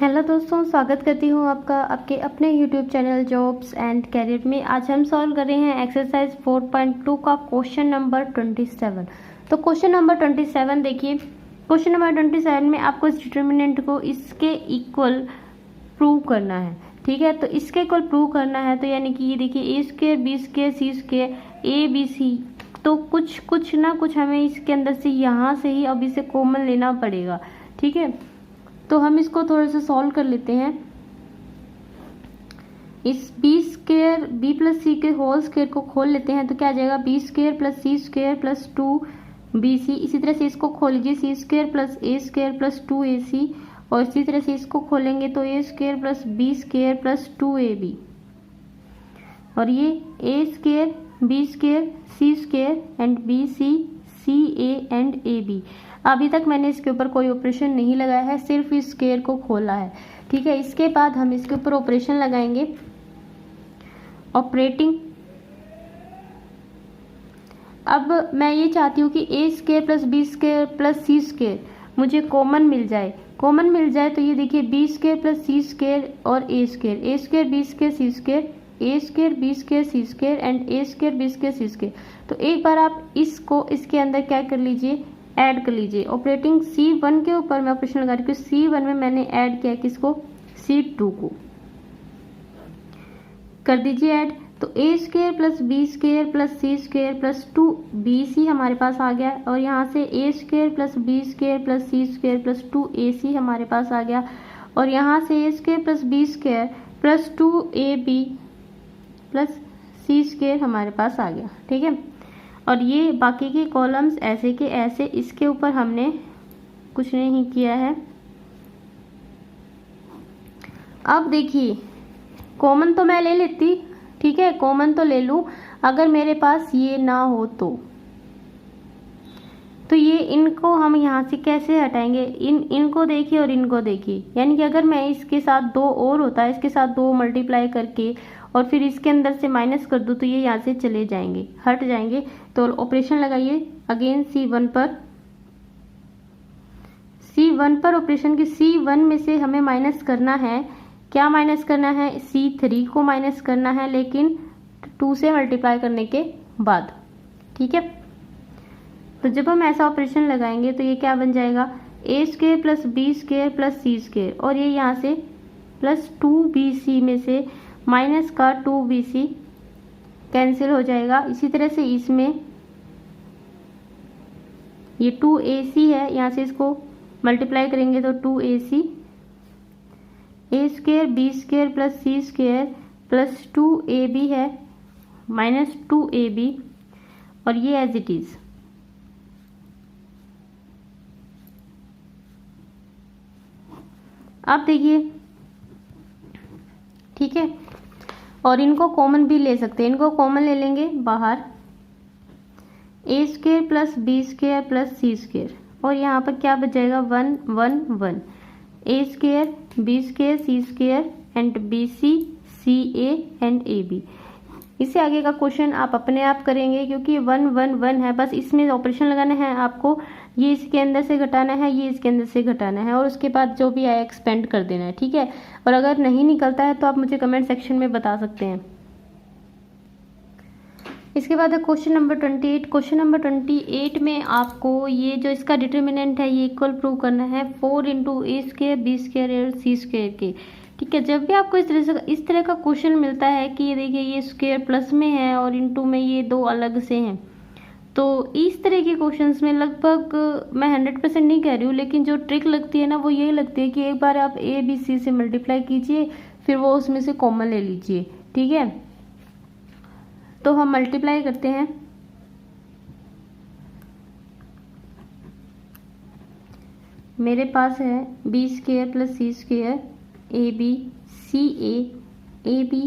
Hello दोस्तों, स्वागत करती हूँ आपका आपके अपने YouTube channel jobs and career में। आज हम सॉल्व कर रहे हैं एक्सरसाइज 4.2 का क्वेश्चन नंबर 27। तो क्वेश्चन नंबर 27 देखिए। क्वेश्चन नंबर 27 में आपको इस डिटर्मिनेंट को इसके इक्वल प्रूव करना है। ठीक है, तो इसके इक्वल प्रूव करना है तो यानी कि ये देखिए A square B square C square A B C, तो कुछ ना कुछ हमें इसके अंदर से यहाँ से ही अब इसे कॉमन लेना पड़ेगा। ठीक है, तो हम इसको थोड़ा सा सॉल्व कर लेते हैं। इस बी स्क्वायर बी प्लस सी के होल स्क्वायर को खोल लेते हैं तो क्या आ जाएगा, B square plus C square plus 2bc। इसी तरह से इसको खोल लीजिए, C square plus A square plus 2ac, और इसी तरह से इसको खोलेंगे तो A square plus B square plus 2ab, और ये A square B square C square and B C C A and A B. अभी तक मैंने इसके ऊपर कोई ऑपरेशन नहीं लगाया है, सिर्फ इस स्क्वायर को खोला है। ठीक है, इसके बाद हम इसके ऊपर ऑपरेशन लगाएंगे। ऑपरेटिंग, अब मैं ये चाहती हूँ कि A square plus B square plus C square मुझे कॉमन मिल जाए। कॉमन मिल जाए तो ये देखिए B square plus C square और A square B square C square A square B square C square and A square B square C square. तो एक बार आप इसको इसके अंदर क्या कर लीजिए, ऐड कर लीजिए। ऑपरेटिंग C1 के ऊपर मैं ऑपरेशन लगा रही हूँ। C1 में मैंने ऐड किया किसको, C2 को कर दीजिए ऐड। तो A square plus B square plus C square plus 2bc हमारे पास आ गया, और यहाँ से A square plus B square plus C square plus 2ac हमारे पास आ गया, और यहाँ से A square plus B square plus 2ab plus C square हमारे पास आ गया। ठीक है, और ये बाकी के कॉलम्स ऐसे के ऐसे, इसके ऊपर हमने कुछ नहीं किया है। अब देखिए कॉमन तो मैं ले लेती, ठीक है, कॉमन तो ले लूं, अगर मेरे पास ये ना हो तो ये इनको हम यहाँ से कैसे हटाएंगे, इनको देखिए और इनको देखिए, यानी कि अगर मैं इसके साथ 2 और होता है, इसके साथ 2 मल्टीप्लाई करके और फिर इसके अंदर से माइनस कर दूँ तो ये यहाँ से चले जाएंगे, हट जाएंगे। तो ऑपरेशन लगाइए अगेन C1 पर ऑपरेशन की C1 में से हमें माइनस करना है, क्या माइनस करना है, C3 को माइनस करना है, लेकिन 2 से मल्टीप्लाई करने के बाद। ठीक है, तो जब हम ऐसा ऑपरेशन लगाएंगे तो ये क्या बन जाएगा, A square plus B square plus C square, और ये यहाँ से प्लस 2bc में से माइनस का 2bc कैंसिल हो जाएगा। इसी तरह से इसमें ये 2ac है, यहाँ से इसको मल्टीप्लाई करेंगे तो 2ac, ए square B square plus C square plus 2ab है माइनस 2ab, और ये एज इट इज। अब देखिए, ठीक है, और इनको कॉमन भी ले सकते हैं, इनको कॉमन ले लेंगे बाहर, A square plus B square plus C square, और यहाँ पर क्या बच जाएगा 1 1 1, A square B square C square and B C C A and A B. इससे आगे का क्वेश्चन आप अपने आप करेंगे क्योंकि 1 1 1 है, बस इसमें ऑपरेशन लगाना है आपको, ये इसके अंदर से घटाना है, ये इसके अंदर से घटाना है, और उसके बाद जो भी आया एक्सपेंड कर देना है। ठीक है, और अगर नहीं निकलता है तो आप मुझे कमेंट सेक्शन में बता सकते हैं। इसके बाद है क्वेश्चन नंबर 28। क्वेश्चन नंबर 28 में आपको ये जो इसका डिटर्मिनेंट है ये इक्वल प्रूव करना है 4 इंटू ए स्क्वायर बी स्क्वायर और सी स्क्वायर के। ठीक है, जब भी आपको इस तरह का क्वेश्चन मिलता है कि ये देखिए ये स्क्वायर प्लस में है और इंटू में ये 2 अलग से हैं, तो इस तरह के क्वेश्चंस में लगभग मैं 100% नहीं कह रही हूँ, लेकिन जो ट्रिक लगती है ना वो यही लगती है कि एक बार आप ए बी सी से मल्टीप्लाई कीजिए, फिर वो उसमें से कॉमन ले लीजिए। ठीक है, तो हम मल्टीप्लाई करते हैं। मेरे पास है B square plus C square A B C A B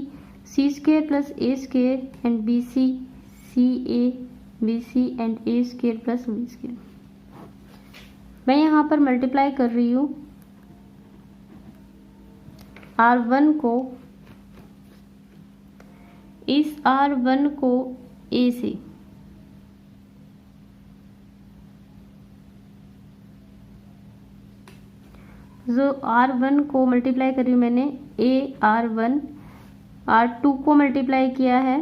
C square plus A square and B C A B C and A square plus B square. मैं यहाँ पर मल्टीप्लाई कर रही हूँ R1 को, इस R1 को A से, जो R1 को मल्टीप्लाई कर रही हूँ मैंने, AR1, R2 को मल्टीप्लाई किया है,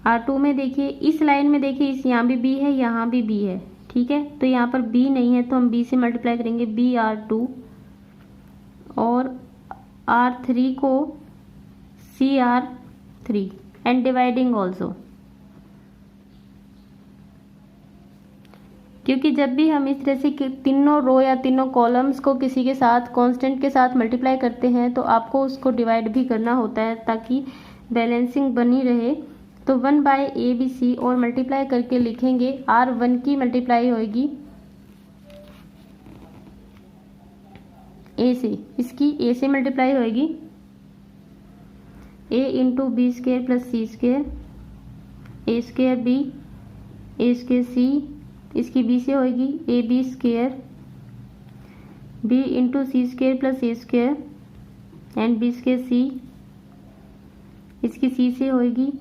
R2 में देखिए इस लाइन में देखिए, इस यहाँ भी B है, यहाँ भी B है, ठीक है। तो यहाँ पर B नहीं है तो हम B से मल्टीप्लाई करेंगे, BR2, और R3 को CR3 एंड डिवाइडिंग ऑल्सो, क्योंकि जब भी हम इस तरह से तीनों रो या तीनों कॉलम्स को किसी के साथ कांस्टेंट के साथ मल्टीप्लाई करते हैं तो आपको उसको डिवाइड भी करना होता है ताकि बैलेंसिंग बनी रहे। तो 1/ABC और मल्टीप्लाई करके लिखेंगे, R1 की मल्टीप्लाई होगी A से, इसकी A से मल्टीप्लाई होगी A into B² plus C², A² B, A² C, इसकी B से होगी AB², B into C² plus A² and B² C, इसकी C से होगी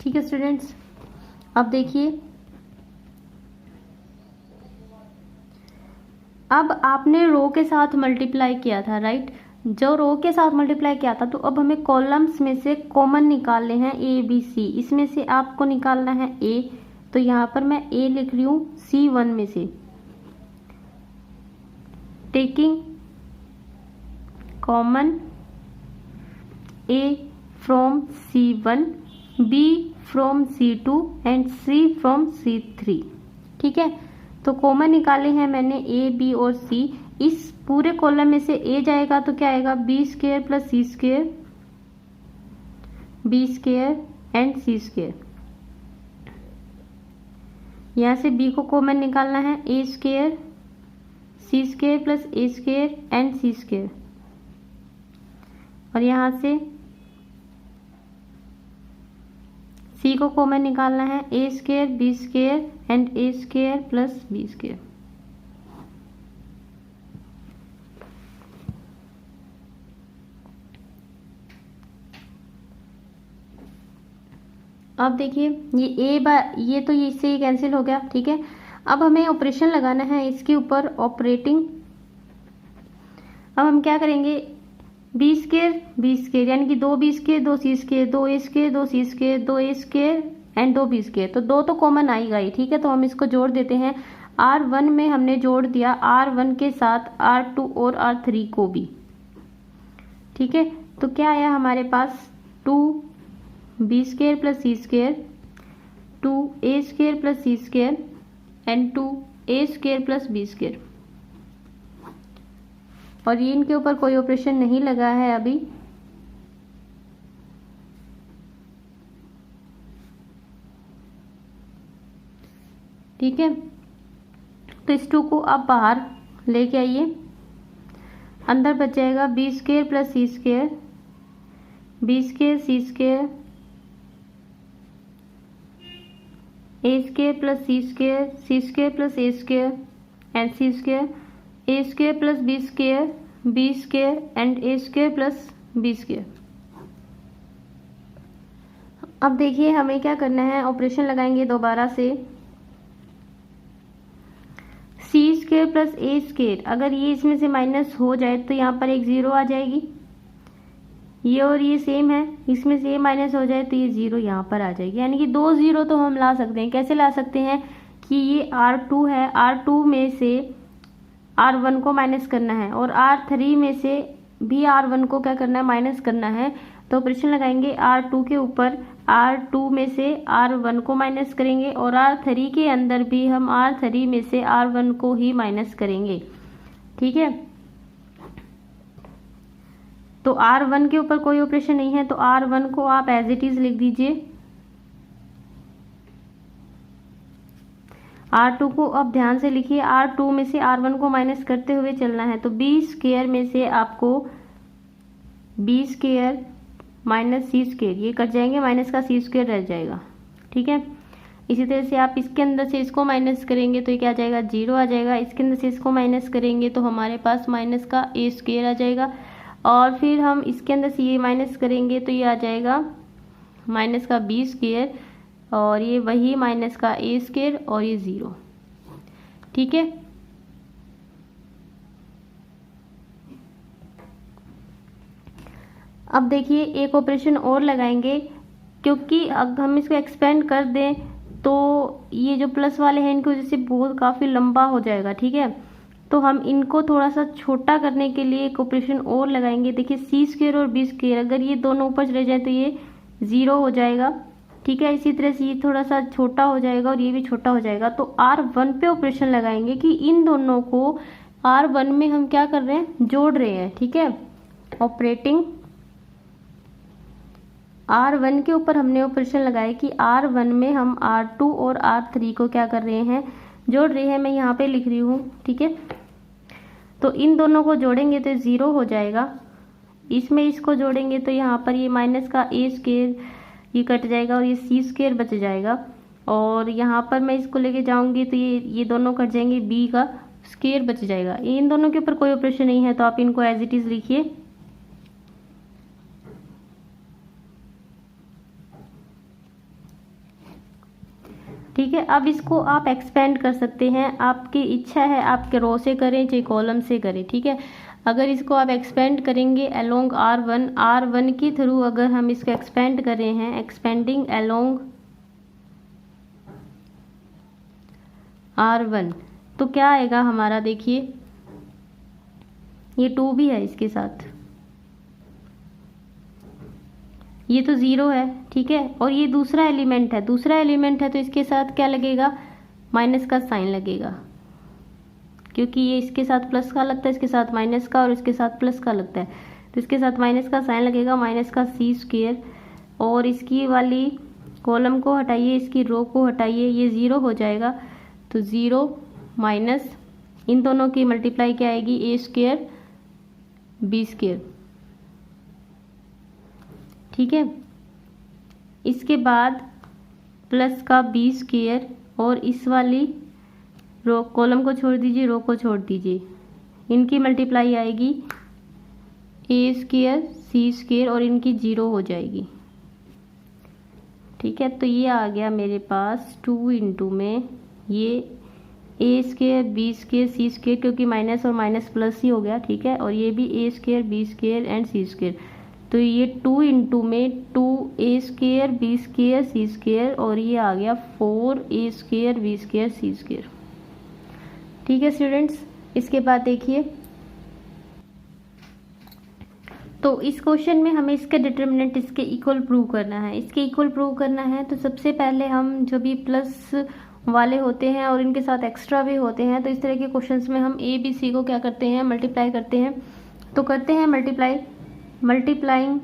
ठीक है स्टूडेंट्स। अब देखिए, अब आपने रो के साथ मल्टीप्लाई किया था, राइट। जो रो के साथ मल्टीप्लाई किया था तो अब हमें कॉलम्स में से कॉमन निकालने हैं ABC, इसमें से आपको निकालना है A, तो यहाँ पर मैं A लिख रही हूँ C1 में से, taking common A from C1, B from C2 and C from C3, ठीक है। तो कॉमन निकाले हैं मैंने A, B और C, इस पूरे कॉलम में से A जाएगा तो क्या आएगा, B² plus C², B² and C²। यहाँ से B को कॉमन निकालना है, A² C² plus A² and C², और यहाँ से C को कॉमन निकालना है, A² B² and A² plus B²। अब देखिए ये तो इससे ही कैंसिल हो गया, ठीक है। अब हमें ऑपरेशन लगाना है इसके ऊपर, ऑपरेटिंग। अब हम क्या करेंगे, B² यानी कि 2 B², 2 C², 2 A², 2 C², 2 A² and 2 B², तो 2 तो कॉमन आएगा ही, ठीक है। तो हम इसको जोड़ देते हैं, R1 में हमने जोड़ दिया R1 के साथ R2 और R3 को भी, ठीक है। तो क्या आया हमारे पास, 2 B² plus C², 2 A² plus C² and 2 A² plus B², और ये इनके ऊपर कोई ऑपरेशन नहीं लगा है अभी। ठीक है, तो इस 2 को आप बाहर लेके आइए, अंदर बच जाएगा B² plus C², B² C², A² plus C² C² plus A² and C² A² plus B² B² and A² plus B²। अब देखिए हमें क्या करना है, ऑपरेशन लगाएंगे दोबारा से, C² प्लस A², अगर ये इसमें से माइनस हो जाए तो यहाँ पर एक 0 आ जाएगी, ये और ये सेम है, इसमें से ये माइनस हो जाए तो ये 0 यहाँ पर आ जाएगी, यानी कि 2 0 तो हम ला सकते हैं। कैसे ला सकते हैं कि ये R2 है, R2 में से R1 को माइनस करना है और R3 में से भी R1 को क्या करना है, माइनस करना है। तो ऑपरेशन लगाएंगे R2 के ऊपर, R2 में से R1 को माइनस करेंगे और R3 के अंदर भी हम R3 में से R1 को ही माइनस करेंगे, ठीक है। तो R1 के ऊपर कोई ऑपरेशन नहीं है तो R1 को आप एज इट इज लिख दीजिए। R2 को अब ध्यान से लिखिए, R2 में से R1 को माइनस करते हुए चलना है, तो B² में से आपको B² माइनस C² ये कट जाएंगे, माइनस का C² रह जाएगा, ठीक है। इसी तरह से आप इसके अंदर से इसको माइनस करेंगे तो ये क्या आ जाएगा, 0 आ जाएगा। इसके अंदर से इसको माइनस करेंगे तो हमारे पास माइनस का ए स्क्वायर आ जाएगा, और फिर हम इसके अंदर से ये माइनस करेंगे तो ये आ जाएगा माइनस का बी स्क्वायर, और ये वही माइनस का ए स्क्वायर, और ये 0। ठीक है, अब देखिए एक ऑपरेशन और लगाएंगे, क्योंकि अगर हम इसको एक्सपेंड कर दें तो ये जो प्लस वाले हैं इनकी वजह से बहुत काफ़ी लंबा हो जाएगा। ठीक है, तो हम इनको थोड़ा सा छोटा करने के लिए एक ऑपरेशन और लगाएंगे। देखिए सी स्क्वायर और बी स्क्वायर, अगर ये दोनों ऊपर चले जाए तो ये 0 हो जाएगा। ठीक है, इसी तरह से ये थोड़ा सा छोटा हो जाएगा और ये भी छोटा हो जाएगा। तो R1 पे ऑपरेशन लगाएंगे कि इन दोनों को R1 में हम क्या कर रहे हैं, जोड़ रहे हैं। ठीक है, ऑपरेटिंग R1 के ऊपर हमने ऑपरेशन लगाया कि R1 में हम R2 और R3 को क्या कर रहे हैं, जोड़ रहे हैं। मैं यहाँ पे लिख रही हूँ। ठीक है, तो इन दोनों को जोड़ेंगे तो 0 हो जाएगा। इसमें इसको जोड़ेंगे तो यहाँ पर ये माइनस का ए स्क्वायर ये कट जाएगा और ये सी स्क्वायर बच जाएगा, और यहाँ पर मैं इसको लेके जाऊंगी तो ये दोनों कट जाएंगे, बी का स्क्वायर बच जाएगा। इन दोनों के ऊपर कोई ऑपरेशन नहीं है तो आप इनको एज इट इज लिखिए। ठीक है, अब इसको आप एक्सपेंड कर सकते हैं, आपकी इच्छा है, आपके रो से करें चाहे कॉलम से करें। ठीक है, अगर इसको आप एक्सपेंड करेंगे अलोंग R1 के थ्रू, अगर हम इसको एक्सपेंड कर रहे हैं, एक्सपेंडिंग अलोंग R1, तो क्या आएगा हमारा, देखिए ये 2 भी है इसके साथ, ये तो 0 है। ठीक है, और ये दूसरा एलिमेंट है, तो इसके साथ क्या लगेगा, माइनस का साइन लगेगा, क्योंकि ये इसके साथ प्लस का लगता है, इसके साथ माइनस का, और इसके साथ प्लस का लगता है, तो इसके साथ माइनस का साइन लगेगा, माइनस का सी स्क्वायर। और इसकी वाली कॉलम को हटाइए, इसकी रो को हटाइए, ये 0 हो जाएगा। तो 0 माइनस इन दोनों की मल्टीप्लाई क्या आएगी, ए स्क्वायर बी स्क्वायर। ठीक है, इसके बाद प्लस का बी स्क्वायर, और इस वाली रो कॉलम को छोड़ दीजिए, रो को छोड़ दीजिए, इनकी मल्टीप्लाई आएगी ए स्क्वायर सी स्क्वायर, और इनकी 0 हो जाएगी। ठीक है, तो ये आ गया मेरे पास 2 इंटू में ये A square B square C square, क्योंकि माइनस और माइनस प्लस ही हो गया। ठीक है, और ये भी A square B square and C square, तो ये 2 इंटू में 2 A square B square C square, और ये आ गया 4 A square B square C square. ठीक है स्टूडेंट्स, इसके बाद देखिए, तो इस क्वेश्चन में हमें इसके डिटर्मिनेंट इसके इक्वल प्रूव करना है। तो सबसे पहले हम जो भी प्लस वाले होते हैं और इनके साथ एक्स्ट्रा भी होते हैं, तो इस तरह के क्वेश्चंस में हम ए बी सी को क्या करते हैं, मल्टीप्लाई करते हैं। तो करते हैं मल्टीप्लाइंग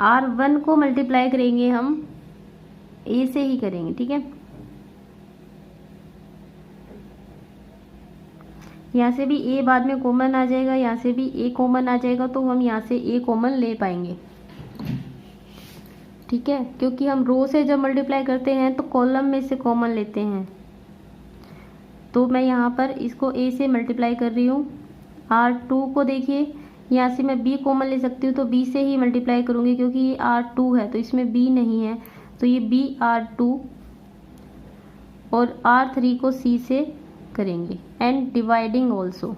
R1 को मल्टीप्लाई करेंगे हम ए से ही करेंगे। ठीक है, यहाँ से भी ए बाद में कॉमन आ जाएगा, यहाँ से भी ए कॉमन आ जाएगा, तो हम यहाँ से ए कॉमन ले पाएंगे। ठीक है, क्योंकि हम रो से जब मल्टीप्लाई करते हैं तो कॉलम में से कॉमन लेते हैं। तो मैं यहाँ पर इसको ए से मल्टीप्लाई कर रही हूँ। R2 को देखिए, यहाँ से मैं b कॉमन ले सकती हूँ, तो b से ही मल्टीप्लाई करूँगी, क्योंकि ये R2 है तो इसमें b नहीं है, तो ये b R2, और R3 को c से करेंगे, एंड डिवाइडिंग ऑल्सो।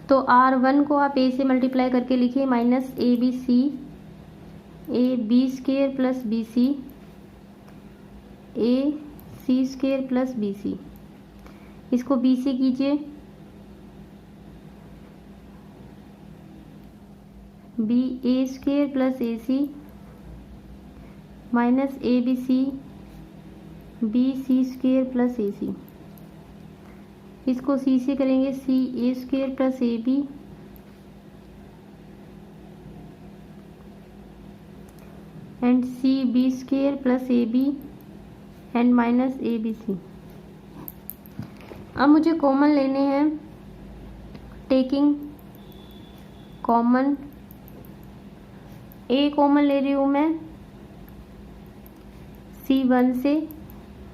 तो R1 को आप a से मल्टीप्लाई करके लिखिए, minus A B C, A B square plus B C, A C square plus B C, इसको बी से कीजिए, B A square plus A C, minus A B C, B C square plus A C, इसको C से करेंगे, C A square plus A B, and C B square plus A B, and minus A B C. अब मुझे common लेने हैं, taking common, ए common ले रही हूँ मैं C1 से,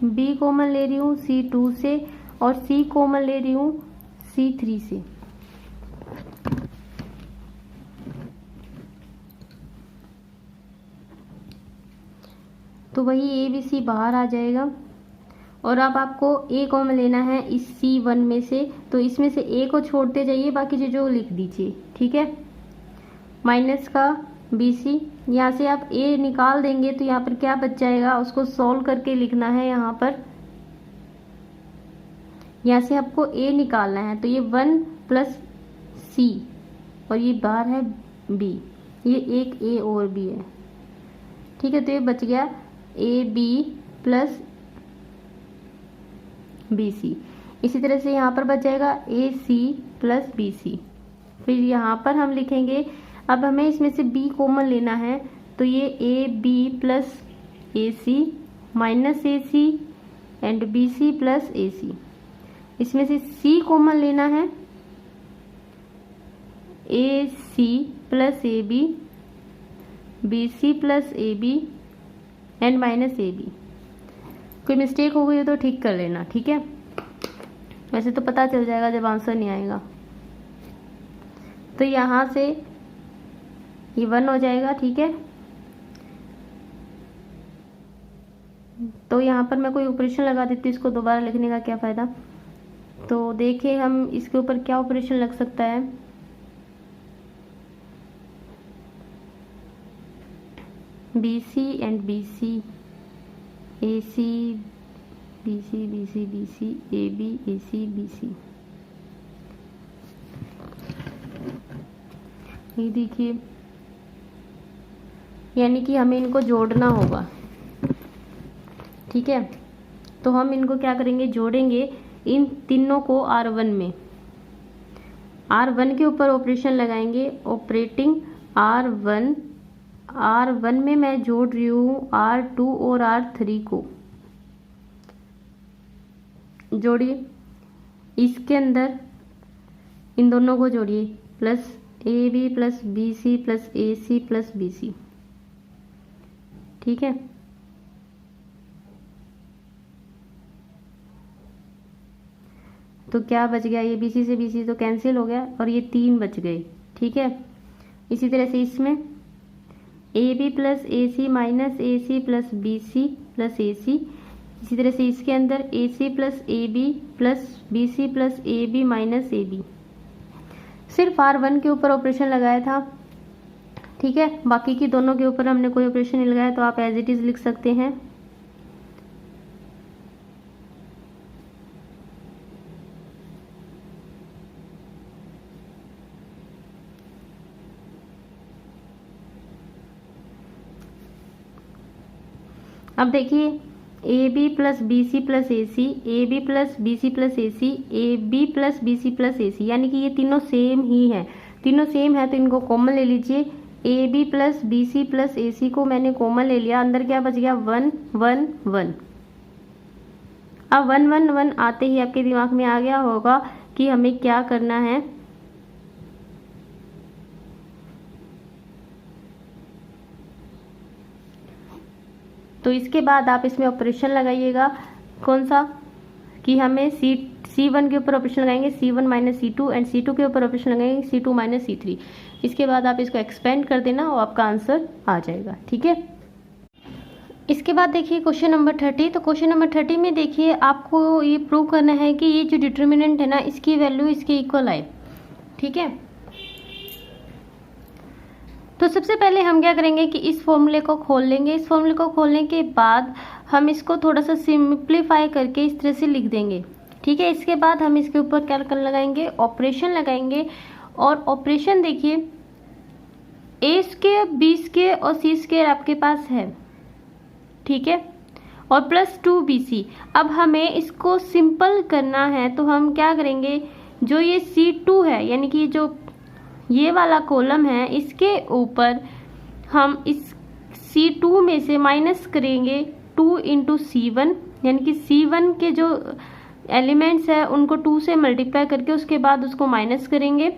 बी कॉमन ले रही हूँ C2 से और सी कॉमन ले रही हूँ C3 से। तो वही ए बी सी बाहर आ जाएगा। और अब आपको ए कॉमन लेना है इस C1 में से, तो इसमें से ए को छोड़ते जाइए, बाकी चीज़ों को लिख दीजिए, ठीक है। माइनस का BC, यहाँ से आप ए निकाल देंगे तो यहाँ पर क्या बच जाएगा, उसको सॉल्व करके लिखना है यहाँ पर। यहाँ से आपको ए निकालना है, तो ये 1 प्लस C और ये बाहर है B, ये एक ए और B है, ठीक है। तो ये बच गया AB प्लस BC। इसी तरह से यहाँ पर बच जाएगा AC प्लस BC। फिर यहाँ पर हम लिखेंगे, अब हमें इसमें से B कॉमन लेना है, तो ये AB plus AC minus AC and BC plus AC। इसमें से C कॉमन लेना है, AC plus AB, BC plus AB and minus AB। कोई मिस्टेक हो गई हो तो ठीक कर लेना, ठीक है। वैसे तो पता चल जाएगा जब आंसर नहीं आएगा। तो यहाँ से ये 1 हो जाएगा, ठीक है। तो यहाँ पर मैं कोई ऑपरेशन लगा देती हूँ, इसको दोबारा लिखने का क्या फ़ायदा। तो देखिए हम इसके ऊपर क्या ऑपरेशन लग सकता है। BC and BC, AC BC BC BC AB AC BC। ये देखिए, यानी कि हमें इनको जोड़ना होगा, ठीक है। तो हम इनको क्या करेंगे, जोड़ेंगे इन तीनों को R1 में, R1 के ऊपर ऑपरेशन लगाएंगे, ऑपरेटिंग R1 में मैं जोड़ रही हूँ R2 और R3 को, जोड़िए। इसके अंदर इन दोनों को जोड़िए, plus AB plus BC plus AC plus BC, ठीक है। तो क्या बच गया, ये BC से BC तो कैंसिल हो गया और ये 3 बच गए, ठीक है। इसी तरह से इसमें AB plus AC minus AC plus BC plus AC। इसी तरह से इसके अंदर AC plus AB plus BC plus AB minus AB। सिर्फ R1 के ऊपर ऑपरेशन लगाया था, ठीक है। बाकी की दोनों के ऊपर हमने कोई ऑपरेशन नहीं लगाया, तो आप एज इट इज लिख सकते हैं। अब देखिए, AB plus BC plus AC, AB plus BC plus AC, AB plus BC plus AC, यानी कि ये तीनों सेम ही है। तीनों सेम है तो इनको कॉमन ले लीजिए। AB plus BC plus AC को मैंने कॉमन ले लिया, अंदर क्या बच गया, 1 1 1। अब 1 1 1 आते ही आपके दिमाग में आ गया होगा कि हमें क्या करना है। तो इसके बाद आप इसमें ऑपरेशन लगाइएगा, कौन सा, कि हमें C1 के ऊपर ऑपरेशन लगाएंगे C1 minus C2 and C2 के ऊपर ऑपरेशन लगाएंगे C2 माइनस C3। इसके बाद आप इसको एक्सपेंड कर देना और आपका आंसर आ जाएगा, ठीक है। इसके बाद देखिए क्वेश्चन नंबर 30। तो क्वेश्चन नंबर 30 में देखिए आपको ये प्रूव करना है कि ये जो डिटर्मिनेंट है ना, इसकी वैल्यू इसके इक्वल आए, ठीक है। तो सबसे पहले हम क्या करेंगे कि इस फॉर्मूले को खोल लेंगे। इस फॉर्मूले को खोलने के बाद हम इसको थोड़ा सा सिंप्लीफाई करके इस तरह से लिख देंगे, ठीक है। इसके बाद हम इसके ऊपर क्या लगाएंगे, ऑपरेशन लगाएंगे। और ऑपरेशन देखिए, A स्क्वायर B स्क्वायर और C स्क्वायर आपके पास है, ठीक है, और प्लस 2BC। अब हमें इसको सिंपल करना है, तो हम क्या करेंगे, जो ये C2 है, यानी कि जो ये वाला कॉलम है, इसके ऊपर हम इस C2 में से माइनस करेंगे 2 इंटू C1, यानी कि C1 के जो एलिमेंट्स है उनको 2 से मल्टीप्लाई करके उसके बाद उसको माइनस करेंगे,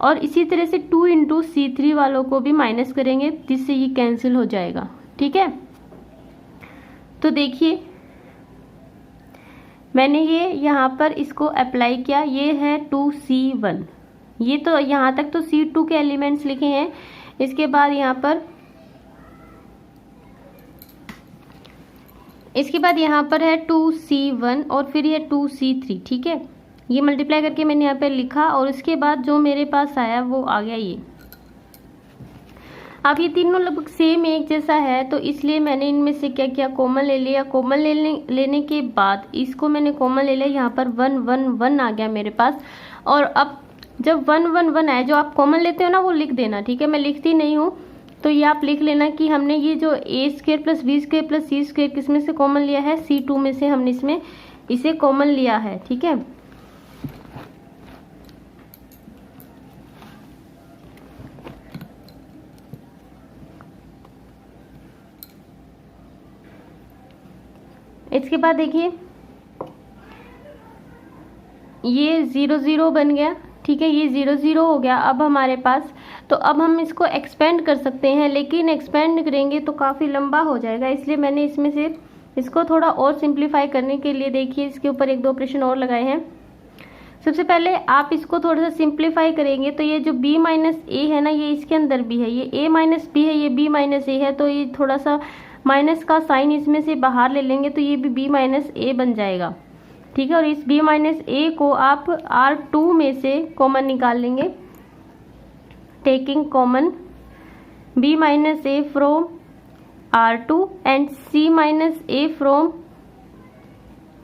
और इसी तरह से 2 इंटू C3 वालों को भी माइनस करेंगे, जिससे ये कैंसिल हो जाएगा। ठीक है, तो देखिए मैंने ये यहाँ पर इसको अप्लाई किया, ये है 2C1, ये तो यहाँ तक तो C2 के एलिमेंट्स लिखे हैं। इसके बाद यहाँ पर है 2C1 और फिर ये 2C3। ठीक है, ये मल्टीप्लाई करके मैंने यहाँ पे लिखा, और इसके बाद जो मेरे पास आया वो आ गया ये। अब ये तीनों लगभग सेम एक जैसा है, तो इसलिए मैंने इनमें से क्या किया, कॉमन ले लिया। कॉमन लेने के बाद इसको मैंने कॉमन ले लिया, यहाँ पर 1 1 1 आ गया मेरे पास। और अब जब 1 1 1 आए, जो आप कॉमन लेते हो ना वो लिख देना। ठीक है, मैं लिखती नहीं हूँ, तो ये आप लिख लेना कि हमने ये जो A² + B² + C² किसमें से कॉमन लिया है, C2 में से हमने इसमें इसे कॉमन लिया है। ठीक है, इसके बाद देखिए ये 0 0 बन गया। ठीक है, ये 0 0 हो गया अब हमारे पास। तो अब हम इसको एक्सपेंड कर सकते हैं, लेकिन एक्सपेंड करेंगे तो काफ़ी लंबा हो जाएगा, इसलिए मैंने इसमें से इसको थोड़ा और सिंप्लीफाई करने के लिए देखिए इसके ऊपर 1 2 ऑपरेशन और लगाए हैं। सबसे पहले आप इसको थोड़ा सा सिंप्लीफाई करेंगे तो ये जो b - a है ना, ये इसके अंदर भी है, ये a - b है, ये b - a है, तो ये थोड़ा सा माइनस का साइन इसमें से बाहर ले लेंगे तो ये भी b - a बन जाएगा। ठीक है, और इस b - a को आप R2 में से कॉमन निकाल लेंगे, taking common b - a from R2 and c - a from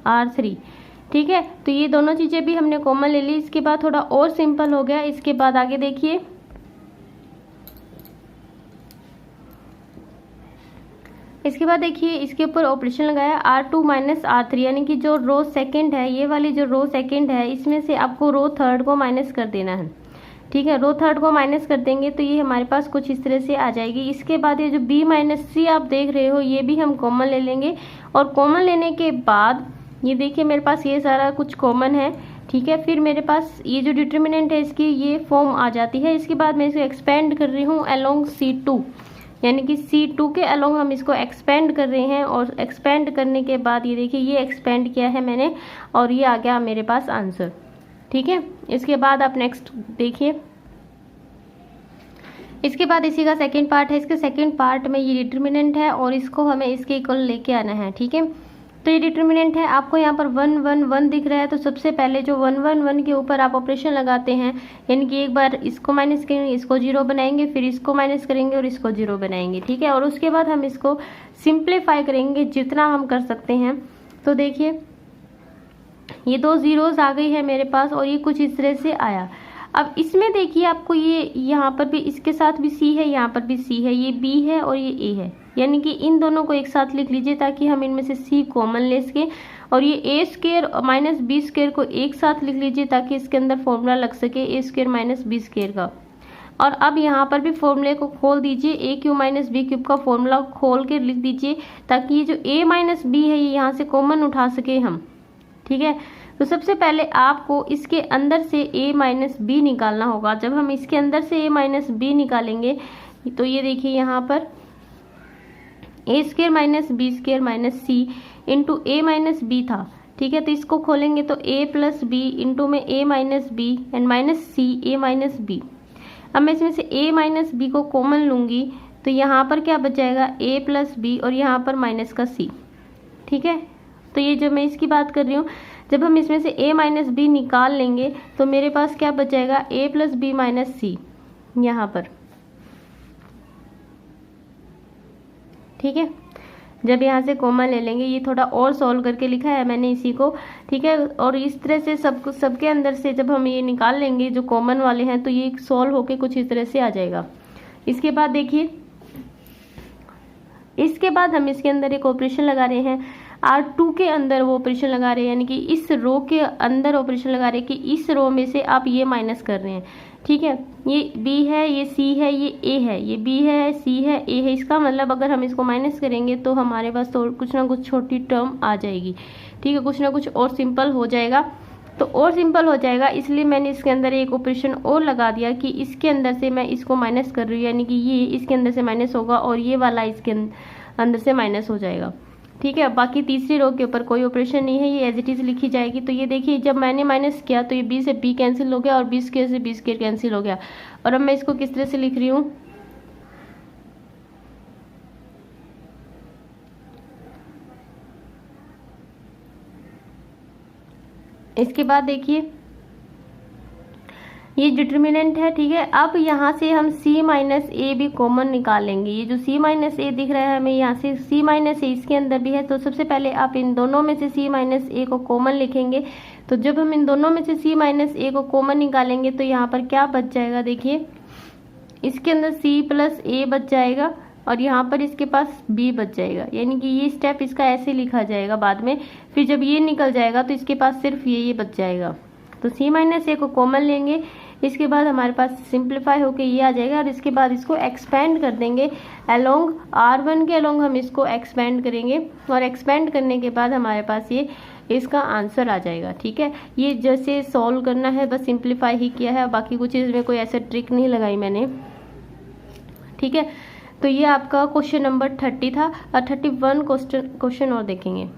R3। ठीक है, तो ये दोनों चीज़ें भी हमने कॉमन ले ली। इसके बाद थोड़ा और सिंपल हो गया। इसके बाद आगे देखिए, इसके ऊपर ऑपरेशन लगाया R2 - R3, यानी कि जो रो सेकंड है, ये वाली जो रो सेकंड है, इसमें से आपको रो थर्ड को माइनस कर देना है। ठीक है, रो थर्ड को माइनस कर देंगे तो ये हमारे पास कुछ इस तरह से आ जाएगी। इसके बाद ये जो b - c आप देख रहे हो, ये भी हम कॉमन ले लेंगे, और कॉमन लेने के बाद ये देखिए मेरे पास ये सारा कुछ कॉमन है। ठीक है, फिर मेरे पास ये जो डिटर्मिनेंट है इसकी ये फॉर्म आ जाती है। इसके बाद मैं इसे एक्सपेंड कर रही हूँ अलोंग C2, यानी कि C2 के अलोंग हम इसको एक्सपेंड कर रहे हैं, और एक्सपेंड करने के बाद ये देखिए ये एक्सपेंड किया है मैंने, और ये आ गया मेरे पास आंसर। ठीक है, इसके बाद आप नेक्स्ट देखिए, इसके बाद इसी का सेकंड पार्ट है। इसके सेकंड पार्ट में ये डिटर्मिनेंट है और इसको हमें इसके इक्वल लेके आना है। ठीक है, तो ये डिटर्मिनेंट है, आपको यहाँ पर 1 1 1 दिख रहा है, तो सबसे पहले जो 1 1 1 के ऊपर आप ऑपरेशन लगाते हैं, यानी कि एक बार इसको माइनस करेंगे, इसको 0 बनाएंगे, फिर इसको माइनस करेंगे और इसको 0 बनाएंगे। ठीक है, और उसके बाद हम इसको सिंप्लीफाई करेंगे जितना हम कर सकते हैं। तो देखिए ये 2 जीरोस आ गई है मेरे पास, और ये कुछ इस तरह से आया। अब इसमें देखिए आपको ये यहाँ पर भी इसके साथ भी c है, यहाँ पर भी c है, ये b है और ये a है, यानी कि इन दोनों को एक साथ लिख लीजिए ताकि हम इनमें से c कॉमन ले सके, और ये a² - b² को एक साथ लिख लीजिए ताकि इसके अंदर फॉर्मूला लग सके a² - b² का। और अब यहाँ पर भी फॉर्मूले को खोल दीजिए, a³ - b³ का फॉर्मूला खोल के लिख दीजिए ताकि ये जो a - b है ये यहाँ से कॉमन उठा सके हम। ठीक है, तो सबसे पहले आपको इसके अंदर से a - b निकालना होगा। जब हम इसके अंदर से a - b निकालेंगे तो ये देखिए यहाँ पर a² - b² - c into a - b था। ठीक है, तो इसको खोलेंगे तो a + b इंटू में a - b and minus c a - b। अब मैं इसमें से a - b को कॉमन लूँगी तो यहाँ पर क्या बच जाएगा, a + b और यहाँ पर माइनस का c। ठीक है, तो ये जब मैं इसकी बात कर रही हूँ, जब हम इसमें से a - b निकाल लेंगे तो मेरे पास क्या बच जाएगा, a + b - c यहाँ पर। ठीक है, जब यहाँ से कॉमन ले लेंगे, ये थोड़ा और सॉल्व करके लिखा है मैंने इसी को। ठीक है, और इस तरह से सबके अंदर से जब हम ये निकाल लेंगे जो कॉमन वाले हैं तो ये सॉल्व होके कुछ इस तरह से आ जाएगा। इसके बाद देखिए, इसके बाद हम इसके अंदर एक ऑपरेशन लगा रहे हैं, R2 के अंदर वो ऑपरेशन लगा रहे हैं, यानी कि इस रो के अंदर ऑपरेशन लगा रहे हैं कि इस रो में से आप ये माइनस कर रहे हैं। ठीक है, ये b है, ये c है, ये a है, ये b है, c है, a है। इसका मतलब अगर हम इसको माइनस करेंगे तो हमारे पास तो कुछ ना कुछ छोटी टर्म आ जाएगी। ठीक है, कुछ ना कुछ और सिंपल हो जाएगा। तो और सिंपल हो जाएगा इसलिए मैंने इसके अंदर एक ऑपरेशन और लगा दिया कि इसके अंदर से मैं इसको माइनस कर रही हूँ, यानी कि ये इसके अंदर से माइनस होगा और ये वाला इसके अंदर से माइनस हो जाएगा। ठीक है, बाकी तीसरी रो के ऊपर कोई ऑपरेशन नहीं है, ये एज इट इज लिखी जाएगी। तो ये देखिए जब मैंने माइनस किया तो ये b से b कैंसिल हो गया और b स्क्वायर से b स्क्वायर कैंसिल हो गया। और अब मैं इसको किस तरह से लिख रही हूँ, इसके बाद देखिए ये डिटर्मिनेंट है। ठीक है, अब यहाँ से हम c माइनस ए भी कॉमन निकालेंगे। ये जो c माइनस ए दिख रहा है हमें यहाँ से c माइनस ए इसके अंदर भी है। तो सबसे पहले आप इन दोनों में से c माइनस ए को कॉमन लिखेंगे। तो जब हम इन दोनों में से c माइनस ए को कॉमन निकालेंगे तो यहाँ पर क्या बच जाएगा, देखिए इसके अंदर c प्लस ए बच जाएगा और यहाँ पर इसके पास b बच जाएगा। यानी कि ये स्टेप इसका ऐसे लिखा जाएगा बाद में। फिर जब ये निकल जाएगा तो इसके पास सिर्फ ये बच जाएगा। तो c माइनस ए को कॉमन लेंगे, इसके बाद हमारे पास सिंप्लीफाई होके ये आ जाएगा और इसके बाद इसको एक्सपेंड कर देंगे अलोंग r1 के अलोंग हम इसको एक्सपेंड करेंगे और एक्सपेंड करने के बाद हमारे पास ये इसका आंसर आ जाएगा। ठीक है, ये जैसे सॉल्व करना है बस सिंप्लीफाई ही किया है, बाकी कुछ इसमें कोई ऐसा ट्रिक नहीं लगाई मैंने। ठीक है, तो ये आपका क्वेश्चन नंबर 30 था और 31 क्वेश्चन और देखेंगे।